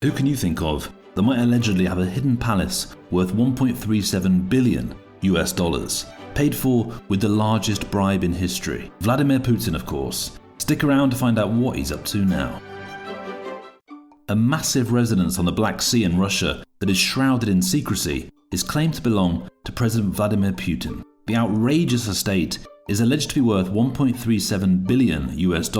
Who can you think of that might allegedly have a hidden palace worth $1.37 billion US, paid for with the largest bribe in history? Vladimir Putin, of course. Stick around to find out what he's up to now. A massive residence on the Black Sea in Russia that is shrouded in secrecy is claimed to belong to President Vladimir Putin. The outrageous estate is alleged to be worth $1.37 billion US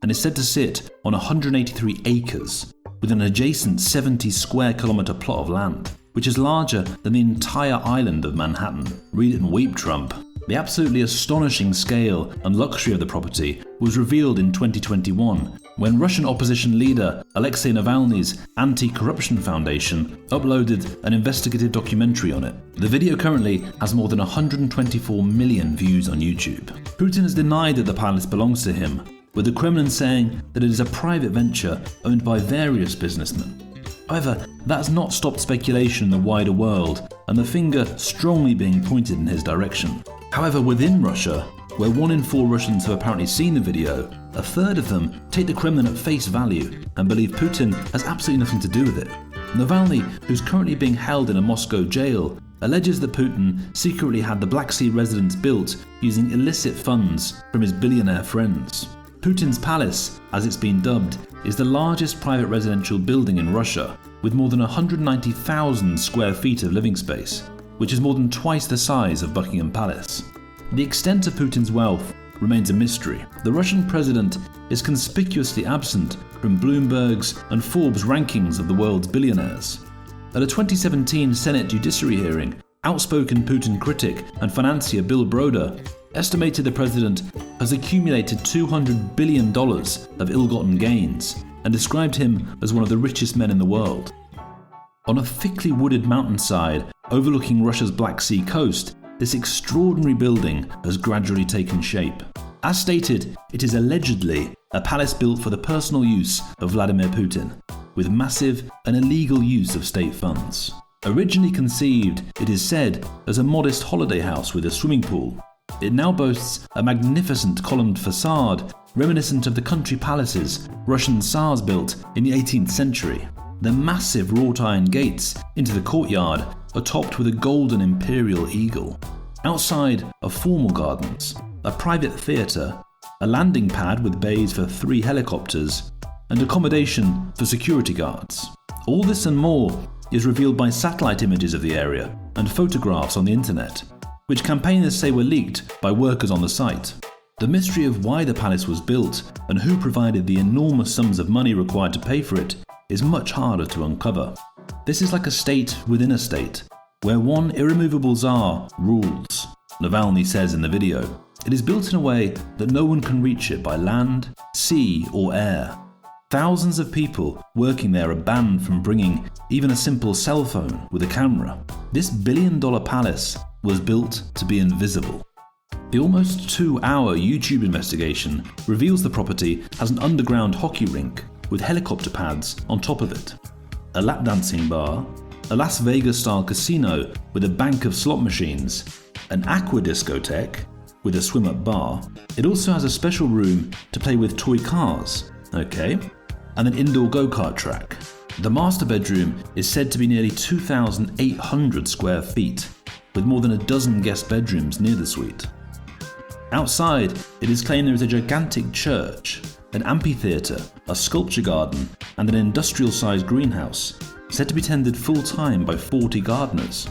and is said to sit on 183 acres with an adjacent 70 square kilometre plot of land, which is larger than the entire island of Manhattan. Read it and weep, Trump. The absolutely astonishing scale and luxury of the property was revealed in 2021 when Russian opposition leader Alexei Navalny's Anti-Corruption Foundation uploaded an investigative documentary on it. The video currently has more than 124 million views on YouTube. Putin has denied that the palace belongs to him, with the Kremlin saying that it is a private venture owned by various businessmen. However, that has not stopped speculation in the wider world, and the finger strongly being pointed in his direction. However, within Russia, where 1 in 4 Russians have apparently seen the video, a third of them take the Kremlin at face value and believe Putin has absolutely nothing to do with it. Navalny, who's currently being held in a Moscow jail, alleges that Putin secretly had the Black Sea residence built using illicit funds from his billionaire friends. Putin's palace, as it's been dubbed, is the largest private residential building in Russia, with more than 190,000 square feet of living space, which is more than twice the size of Buckingham Palace. The extent of Putin's wealth remains a mystery. The Russian president is conspicuously absent from Bloomberg's and Forbes' rankings of the world's billionaires. At a 2017 Senate Judiciary hearing, outspoken Putin critic and financier Bill Broder estimated the president has accumulated $200 billion of ill-gotten gains and described him as one of the richest men in the world. On a thickly wooded mountainside overlooking Russia's Black Sea coast, this extraordinary building has gradually taken shape. As stated, it is allegedly a palace built for the personal use of Vladimir Putin, with massive and illegal use of state funds. Originally conceived, it is said, as a modest holiday house with a swimming pool, it now boasts a magnificent columned facade reminiscent of the country palaces Russian Tsars built in the 18th century. The massive wrought iron gates into the courtyard are topped with a golden imperial eagle. Outside are formal gardens, a private theatre, a landing pad with bays for 3 helicopters, and accommodation for security guards. All this and more is revealed by satellite images of the area and photographs on the internet, which campaigners say were leaked by workers on the site. The mystery of why the palace was built and who provided the enormous sums of money required to pay for it is much harder to uncover. This is like a state within a state, where one irremovable czar rules. Navalny says in the video, it is built in a way that no one can reach it by land, sea or air. Thousands of people working there are banned from bringing even a simple cell phone with a camera. This billion-dollar palace was built to be invisible. The almost 2-hour YouTube investigation reveals the property has an underground hockey rink with helicopter pads on top of it, a lap dancing bar, a Las Vegas-style casino with a bank of slot machines, an aqua discotheque with a swim-up bar. It also has a special room to play with toy cars, and an indoor go-kart track. The master bedroom is said to be nearly 2,800 square feet, with more than a dozen guest bedrooms near the suite. Outside, it is claimed there is a gigantic church, an amphitheatre, a sculpture garden, and an industrial-sized greenhouse, said to be tended full-time by 40 gardeners.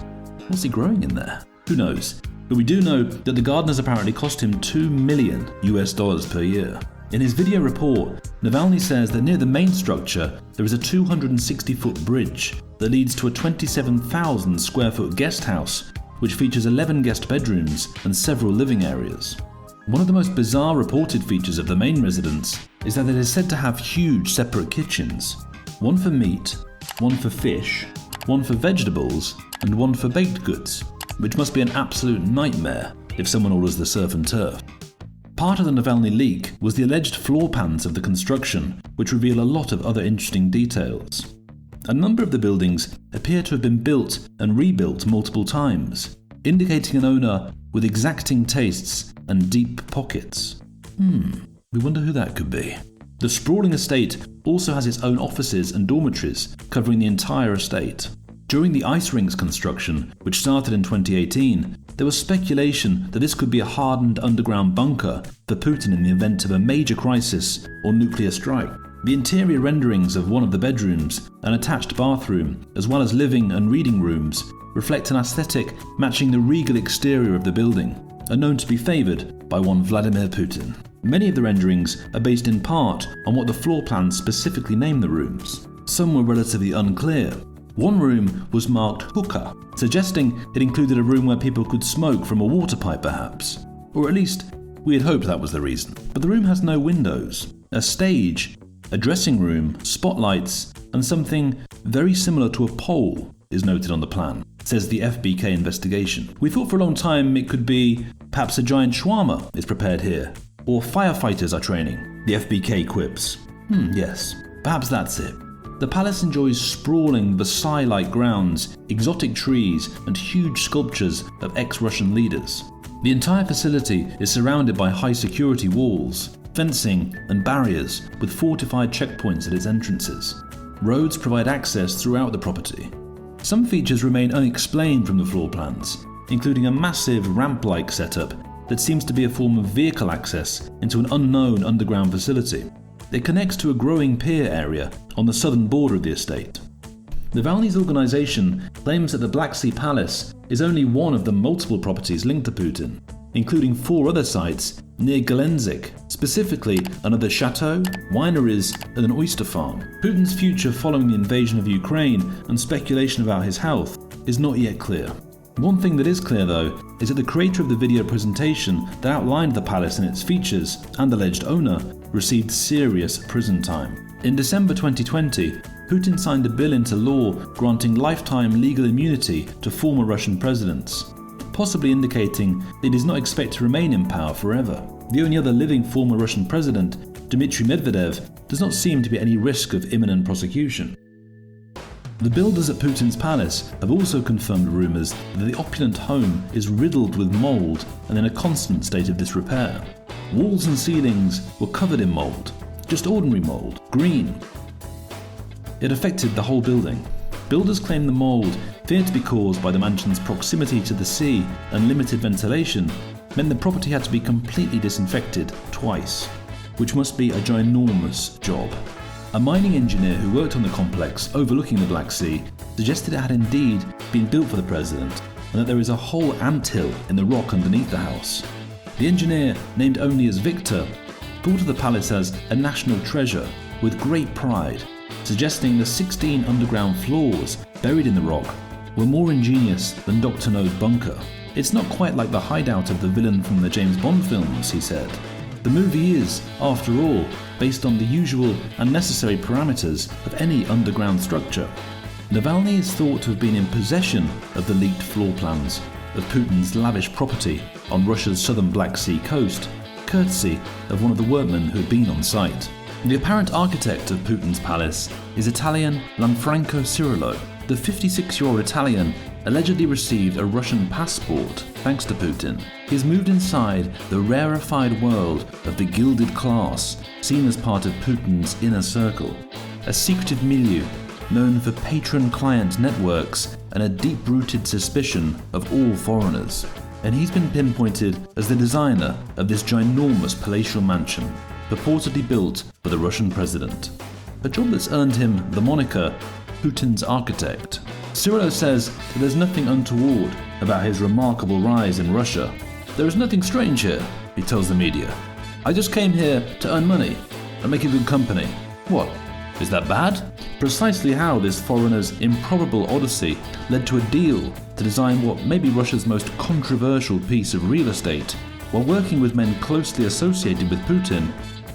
What's he growing in there? Who knows? But we do know that the gardeners apparently cost him $2 million per year. In his video report, Navalny says that near the main structure there is a 260-foot bridge that leads to a 27,000 square foot guest house, which features 11 guest bedrooms and several living areas. One of the most bizarre reported features of the main residence is that it is said to have huge separate kitchens, one for meat, one for fish, one for vegetables, and one for baked goods, which must be an absolute nightmare if someone orders the surf and turf. Part of the Navalny leak was the alleged floor plans of the construction, which reveal a lot of other interesting details. A number of the buildings appear to have been built and rebuilt multiple times, indicating an owner with exacting tastes and deep pockets. We wonder who that could be. The sprawling estate also has its own offices and dormitories covering the entire estate. During the ice rinks construction, which started in 2018, there was speculation that this could be a hardened underground bunker for Putin in the event of a major crisis or nuclear strike. The interior renderings of one of the bedrooms, an attached bathroom, as well as living and reading rooms, reflect an aesthetic matching the regal exterior of the building, and known to be favoured by one Vladimir Putin. Many of the renderings are based in part on what the floor plans specifically name the rooms. Some were relatively unclear. One room was marked hookah, suggesting it included a room where people could smoke from a water pipe perhaps. Or at least, we had hoped that was the reason. But the room has no windows, a stage, a dressing room, spotlights, and something very similar to a pole is noted on the plan, says the FBK investigation. We thought for a long time it could be perhaps a giant shawarma is prepared here, or firefighters are training, the FBK quips. Yes, perhaps that's it. The palace enjoys sprawling Versailles-like grounds, exotic trees, and huge sculptures of ex-Russian leaders. The entire facility is surrounded by high-security walls, fencing, and barriers with fortified checkpoints at its entrances. Roads provide access throughout the property. Some features remain unexplained from the floor plans, including a massive ramp-like setup that seems to be a form of vehicle access into an unknown underground facility. It connects to a growing pier area on the southern border of the estate. Navalny's organisation claims that the Black Sea Palace is only one of the multiple properties linked to Putin, including 4 other sites near Gelendzhik, specifically another chateau, wineries, and an oyster farm. Putin's future following the invasion of Ukraine and speculation about his health is not yet clear. One thing that is clear though is that the creator of the video presentation that outlined the palace and its features and alleged owner received serious prison time. In December 2020, Putin signed a bill into law granting lifetime legal immunity to former Russian presidents, possibly indicating that he does not expect to remain in power forever. The only other living former Russian president, Dmitry Medvedev, does not seem to be at any risk of imminent prosecution. The builders at Putin's palace have also confirmed rumours that the opulent home is riddled with mould and in a constant state of disrepair. Walls and ceilings were covered in mould, just ordinary mould, green. It affected the whole building. Builders claim the mould, feared to be caused by the mansion's proximity to the sea and limited ventilation, meant the property had to be completely disinfected twice, which must be a ginormous job. A mining engineer who worked on the complex overlooking the Black Sea suggested it had indeed been built for the president and that there is a whole anthill in the rock underneath the house. The engineer, named only as Victor, thought of the palace as a national treasure with great pride, suggesting the 16 underground floors buried in the rock were more ingenious than Dr. No's bunker. It's not quite like the hideout of the villain from the James Bond films, he said. The movie is, after all, based on the usual and necessary parameters of any underground structure. Navalny is thought to have been in possession of the leaked floor plans of Putin's lavish property on Russia's southern Black Sea coast, courtesy of one of the workmen who had been on site. The apparent architect of Putin's palace is Italian Lanfranco Cirillo. The 56-year-old Italian allegedly received a Russian passport thanks to Putin. He has moved inside the rarefied world of the gilded class, seen as part of Putin's inner circle, a secretive milieu known for patron-client networks and a deep-rooted suspicion of all foreigners. And he's been pinpointed as the designer of this ginormous palatial mansion, purportedly built for the Russian president, a job that's earned him the moniker Putin's architect. Cirillo says that there's nothing untoward about his remarkable rise in Russia. There is nothing strange here, he tells the media. I just came here to earn money and make a good company. What? Is that bad? Precisely how this foreigner's improbable odyssey led to a deal to design what may be Russia's most controversial piece of real estate, while working with men closely associated with Putin,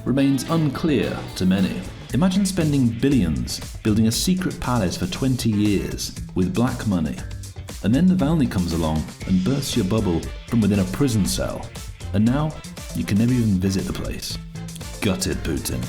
remains unclear to many. Imagine spending billions building a secret palace for 20 years with black money, and then Navalny comes along and bursts your bubble from within a prison cell, and now you can never even visit the place. Gutted, Putin.